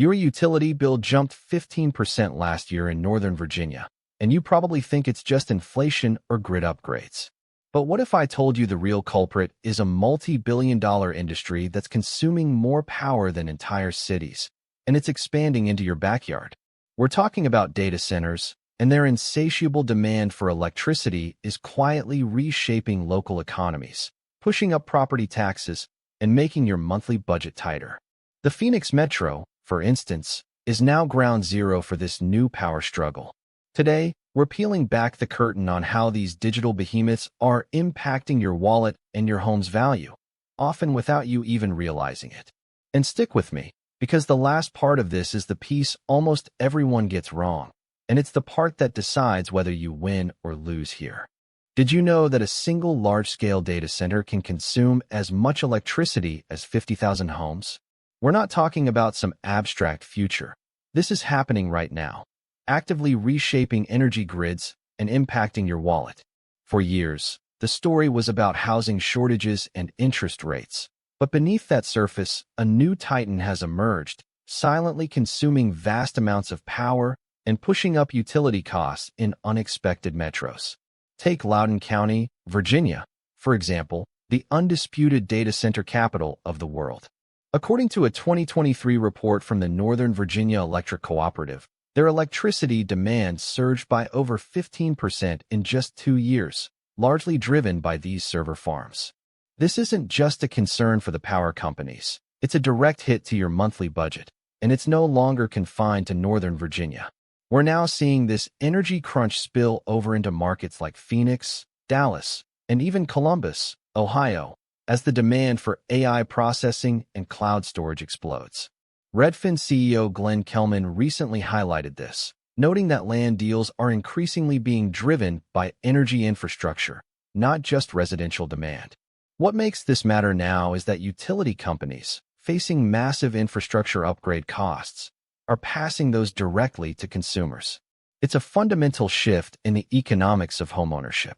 Your utility bill jumped 15% last year in Northern Virginia, and you probably think it's just inflation or grid upgrades. But what if I told you the real culprit is a multi-billion-dollar industry that's consuming more power than entire cities, and it's expanding into your backyard? We're talking about data centers, and their insatiable demand for electricity is quietly reshaping local economies, pushing up property taxes, and making your monthly budget tighter. The Phoenix Metro, for instance, is now ground zero for this new power struggle. Today, we're peeling back the curtain on how these digital behemoths are impacting your wallet and your home's value, often without you even realizing it. And stick with me, because the last part of this is the piece almost everyone gets wrong, and it's the part that decides whether you win or lose here. Did you know that a single large-scale data center can consume as much electricity as 50,000 homes? We're not talking about some abstract future. This is happening right now, actively reshaping energy grids and impacting your wallet. For years, the story was about housing shortages and interest rates. But beneath that surface, a new titan has emerged, silently consuming vast amounts of power and pushing up utility costs in unexpected metros. Take Loudoun County, Virginia, for example, the undisputed data center capital of the world. According to a 2023 report from the Northern Virginia Electric Cooperative, their electricity demand surged by over 15% in just 2 years, largely driven by these server farms. This isn't just a concern for the power companies. It's a direct hit to your monthly budget, and it's no longer confined to Northern Virginia. We're now seeing this energy crunch spill over into markets like Phoenix, Dallas, and even Columbus, Ohio, as the demand for AI processing and cloud storage explodes. Redfin CEO Glenn Kelman recently highlighted this, noting that land deals are increasingly being driven by energy infrastructure, not just residential demand. What makes this matter now is that utility companies, facing massive infrastructure upgrade costs, are passing those directly to consumers. It's a fundamental shift in the economics of homeownership.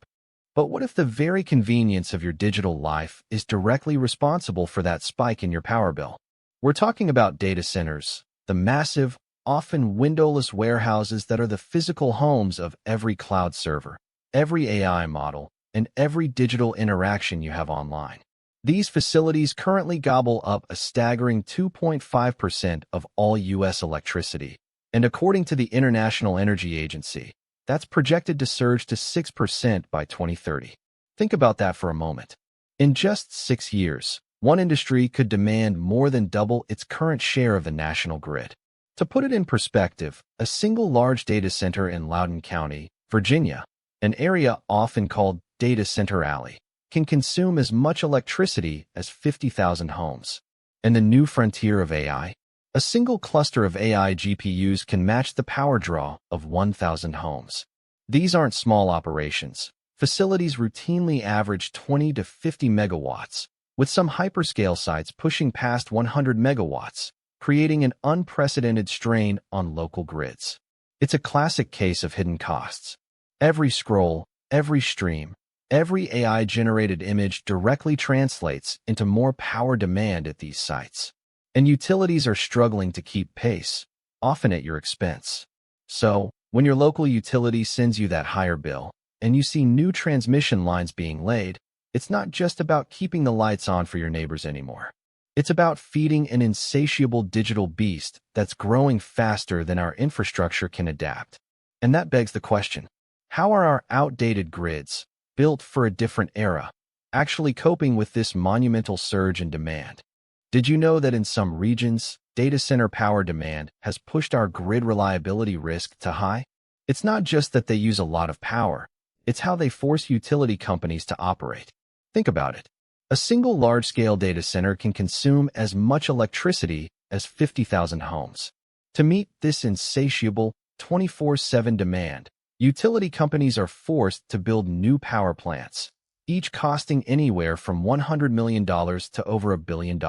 But what if the very convenience of your digital life is directly responsible for that spike in your power bill? We're talking about data centers, the massive, often windowless warehouses that are the physical homes of every cloud server, every AI model, and every digital interaction you have online. These facilities currently gobble up a staggering 2.5% of all U.S. electricity, and according to the International Energy Agency, that's projected to surge to 6% by 2030. Think about that for a moment. In just 6 years, one industry could demand more than double its current share of the national grid. To put it in perspective, a single large data center in Loudoun County, Virginia, an area often called Data Center Alley, can consume as much electricity as 50,000 homes. And the new frontier of AI? A single cluster of AI GPUs can match the power draw of 1,000 homes. These aren't small operations. Facilities routinely average 20 to 50 megawatts, with some hyperscale sites pushing past 100 megawatts, creating an unprecedented strain on local grids. It's a classic case of hidden costs. Every scroll, every stream, every AI-generated image directly translates into more power demand at these sites. And utilities are struggling to keep pace, often at your expense. So, when your local utility sends you that higher bill, and you see new transmission lines being laid, it's not just about keeping the lights on for your neighbors anymore. It's about feeding an insatiable digital beast that's growing faster than our infrastructure can adapt. And that begs the question, how are our outdated grids, built for a different era, actually coping with this monumental surge in demand? Did you know that in some regions, data center power demand has pushed our grid reliability risk to high? It's not just that they use a lot of power, it's how they force utility companies to operate. Think about it. A single large-scale data center can consume as much electricity as 50,000 homes. To meet this insatiable 24/7 demand, utility companies are forced to build new power plants, each costing anywhere from $100 million to over $1 billion.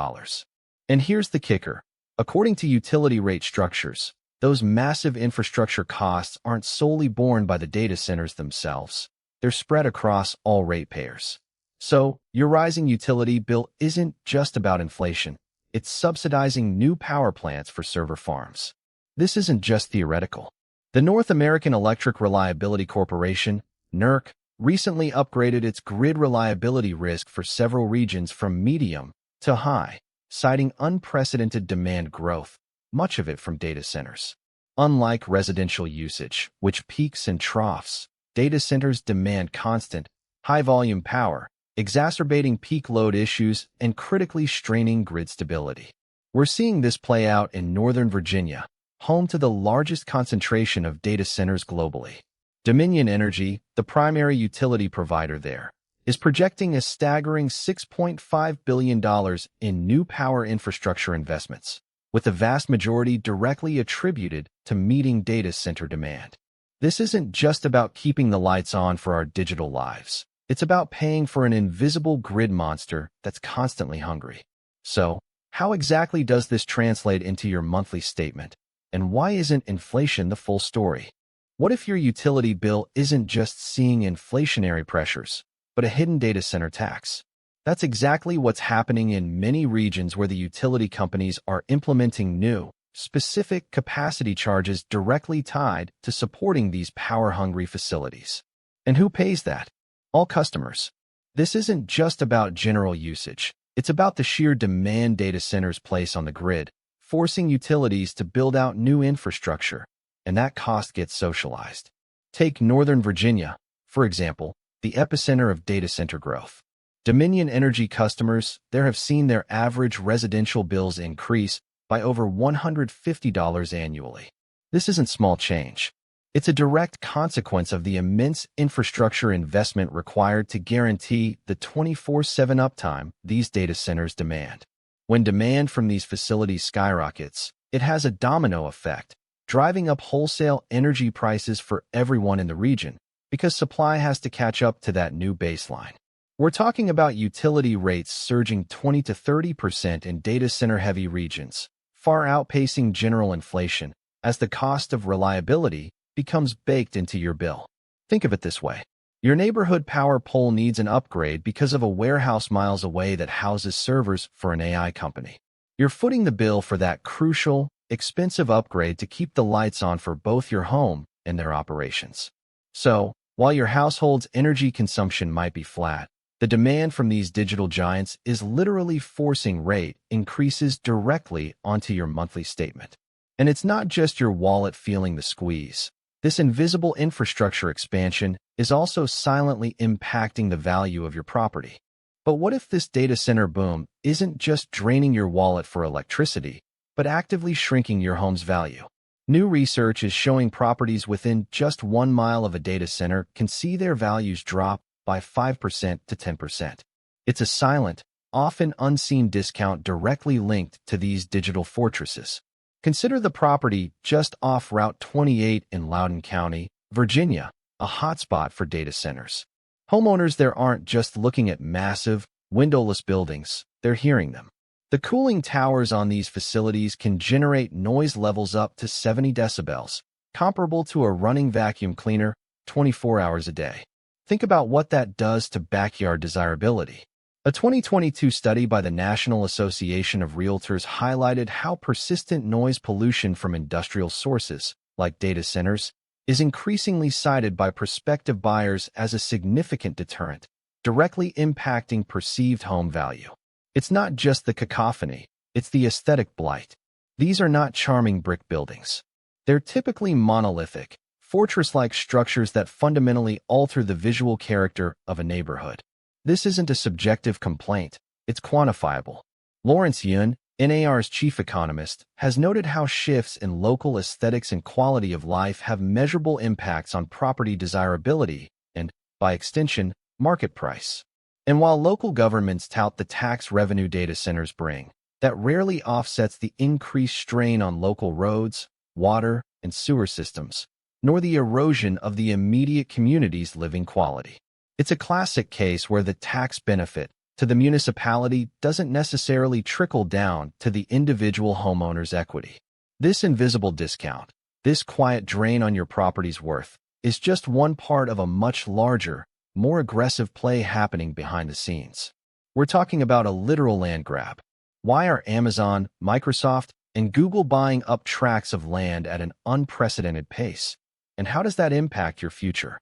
And here's the kicker. According to utility rate structures, those massive infrastructure costs aren't solely borne by the data centers themselves. They're spread across all ratepayers. So, your rising utility bill isn't just about inflation. it's subsidizing new power plants for server farms. This isn't just theoretical. The North American Electric Reliability Corporation, NERC, recently upgraded its grid reliability risk for several regions from medium to high, citing unprecedented demand growth, much of it from data centers. Unlike residential usage, which peaks and troughs, data centers demand constant, high-volume power, exacerbating peak load issues and critically straining grid stability. We're seeing this play out in Northern Virginia, home to the largest concentration of data centers globally. Dominion Energy, the primary utility provider there, is projecting a staggering $6.5 billion in new power infrastructure investments, with the vast majority directly attributed to meeting data center demand. This isn't just about keeping the lights on for our digital lives. It's about paying for an invisible grid monster that's constantly hungry. So, how exactly does this translate into your monthly statement? And why isn't inflation the full story? What if your utility bill isn't just seeing inflationary pressures, but a hidden data center tax? That's exactly what's happening in many regions where the utility companies are implementing new, specific capacity charges directly tied to supporting these power-hungry facilities. And who pays that? All customers. This isn't just about general usage. It's about the sheer demand data centers place on the grid, forcing utilities to build out new infrastructure, and that cost gets socialized. Take Northern Virginia, for example, the epicenter of data center growth. Dominion Energy customers there have seen their average residential bills increase by over $150 annually. This isn't small change. It's a direct consequence of the immense infrastructure investment required to guarantee the 24/7 uptime these data centers demand. When demand from these facilities skyrockets, it has a domino effect, driving up wholesale energy prices for everyone in the region because supply has to catch up to that new baseline. We're talking about utility rates surging 20 to 30% in data center-heavy regions, far outpacing general inflation as the cost of reliability becomes baked into your bill. Think of it this way. Your neighborhood power pole needs an upgrade because of a warehouse miles away that houses servers for an AI company. You're footing the bill for that crucial, expensive upgrade to keep the lights on for both your home and their operations. So, while your household's energy consumption might be flat, the demand from these digital giants is literally forcing rate increases directly onto your monthly statement. And it's not just your wallet feeling the squeeze. This invisible infrastructure expansion is also silently impacting the value of your property. But what if this data center boom isn't just draining your wallet for electricity, but actively shrinking your home's value? New research is showing properties within just 1 mile of a data center can see their values drop by 5% to 10%. It's a silent, often unseen discount directly linked to these digital fortresses. Consider the property just off Route 28 in Loudoun County, Virginia, a hotspot for data centers. Homeowners there aren't just looking at massive, windowless buildings, they're hearing them. The cooling towers on these facilities can generate noise levels up to 70 decibels, comparable to a running vacuum cleaner 24 hours a day. Think about what that does to backyard desirability. A 2022 study by the National Association of Realtors highlighted how persistent noise pollution from industrial sources, like data centers, is increasingly cited by prospective buyers as a significant deterrent, directly impacting perceived home value. It's not just the cacophony, it's the aesthetic blight. These are not charming brick buildings. They're typically monolithic, fortress-like structures that fundamentally alter the visual character of a neighborhood. This isn't a subjective complaint, it's quantifiable. Lawrence Yun, NAR's chief economist, has noted how shifts in local aesthetics and quality of life have measurable impacts on property desirability and, by extension, market price. And while local governments tout the tax revenue data centers bring, that rarely offsets the increased strain on local roads, water, and sewer systems, nor the erosion of the immediate community's living quality. It's a classic case where the tax benefit to the municipality doesn't necessarily trickle down to the individual homeowner's equity. This invisible discount, this quiet drain on your property's worth, is just one part of a much larger, more aggressive play happening behind the scenes. We're talking about a literal land grab. Why are Amazon, Microsoft, and Google buying up tracts of land at an unprecedented pace? And how does that impact your future?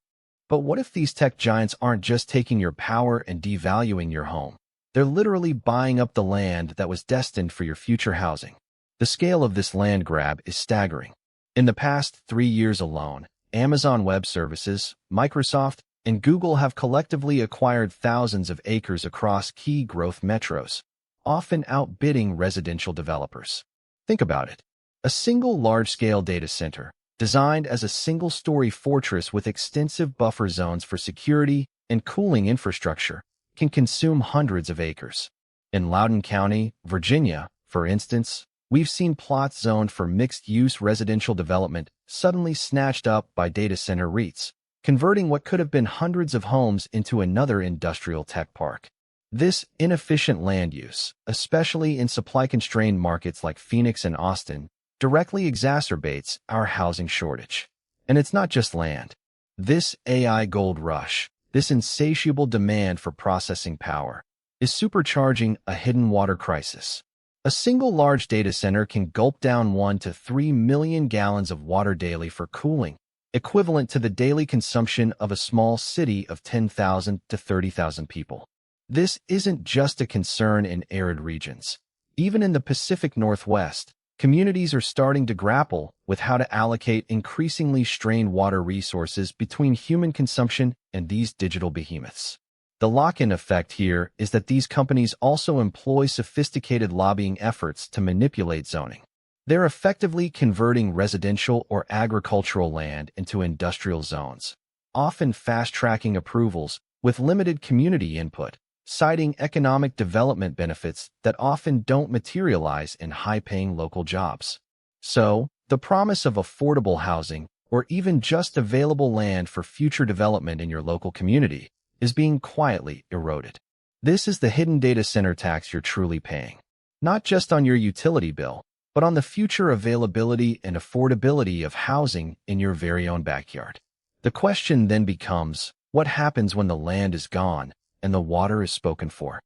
But what if these tech giants aren't just taking your power and devaluing your home? They're literally buying up the land that was destined for your future housing. The scale of this land grab is staggering. In the past 3 years alone, Amazon Web Services, Microsoft, and Google have collectively acquired thousands of acres across key growth metros, often outbidding residential developers. Think about it. A single large-scale data center, designed as a single-story fortress with extensive buffer zones for security and cooling infrastructure, can consume hundreds of acres. In Loudoun County, Virginia, for instance, we've seen plots zoned for mixed-use residential development suddenly snatched up by data center REITs, converting what could have been hundreds of homes into another industrial tech park. This inefficient land use, especially in supply-constrained markets like Phoenix and Austin, directly exacerbates our housing shortage. And it's not just land. This AI gold rush, this insatiable demand for processing power, is supercharging a hidden water crisis. A single large data center can gulp down 1 to 3 million gallons of water daily for cooling, equivalent to the daily consumption of a small city of 10,000 to 30,000 people. This isn't just a concern in arid regions. Even in the Pacific Northwest, communities are starting to grapple with how to allocate increasingly strained water resources between human consumption and these digital behemoths. The lock-in effect here is that these companies also employ sophisticated lobbying efforts to manipulate zoning. They're effectively converting residential or agricultural land into industrial zones, often fast-tracking approvals with limited community input, citing economic development benefits that often don't materialize in high-paying local jobs. So, the promise of affordable housing, or even just available land for future development in your local community, is being quietly eroded. This is the hidden data center tax you're truly paying, not just on your utility bill, but on the future availability and affordability of housing in your very own backyard. The question then becomes, what happens when the land is gone and the water is spoken for,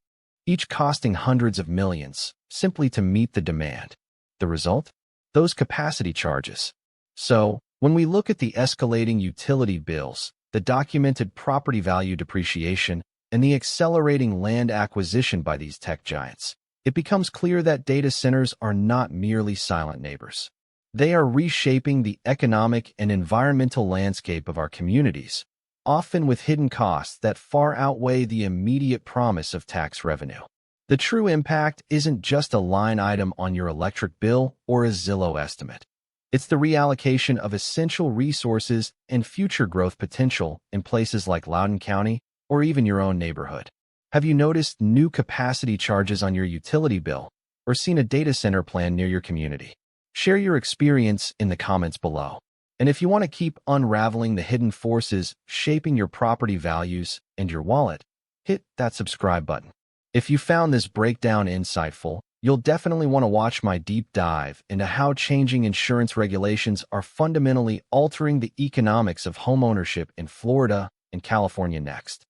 each costing hundreds of millions, simply to meet the demand? The result? Those capacity charges. So, when we look at the escalating utility bills, the documented property value depreciation, and the accelerating land acquisition by these tech giants, it becomes clear that data centers are not merely silent neighbors. They are reshaping the economic and environmental landscape of our communities, often with hidden costs that far outweigh the immediate promise of tax revenue. The true impact isn't just a line item on your electric bill or a Zillow estimate. It's the reallocation of essential resources and future growth potential in places like Loudoun County or even your own neighborhood. Have you noticed new capacity charges on your utility bill or seen a data center plan near your community? Share your experience in the comments below. And if you want to keep unraveling the hidden forces shaping your property values and your wallet, hit that subscribe button. If you found this breakdown insightful, you'll definitely want to watch my deep dive into how changing insurance regulations are fundamentally altering the economics of homeownership in Florida and California next.